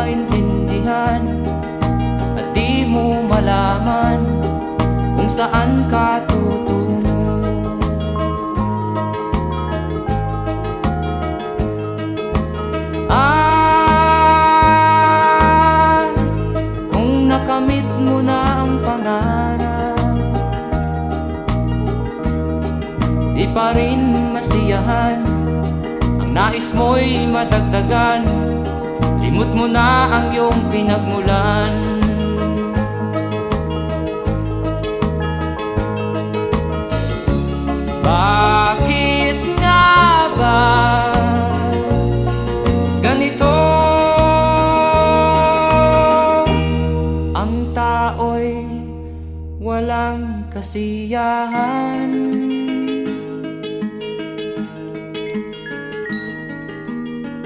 maintindihan at di mo malaman kung saan ka tutungo. Kung nakamit mo na ang pangarap, di pa rin masiyahan, ang nais mo'y madagdagan, limot mo na ang iyong pinagmulan. Bakit nga ba ganito? Ang tao'y walang kasiyahan.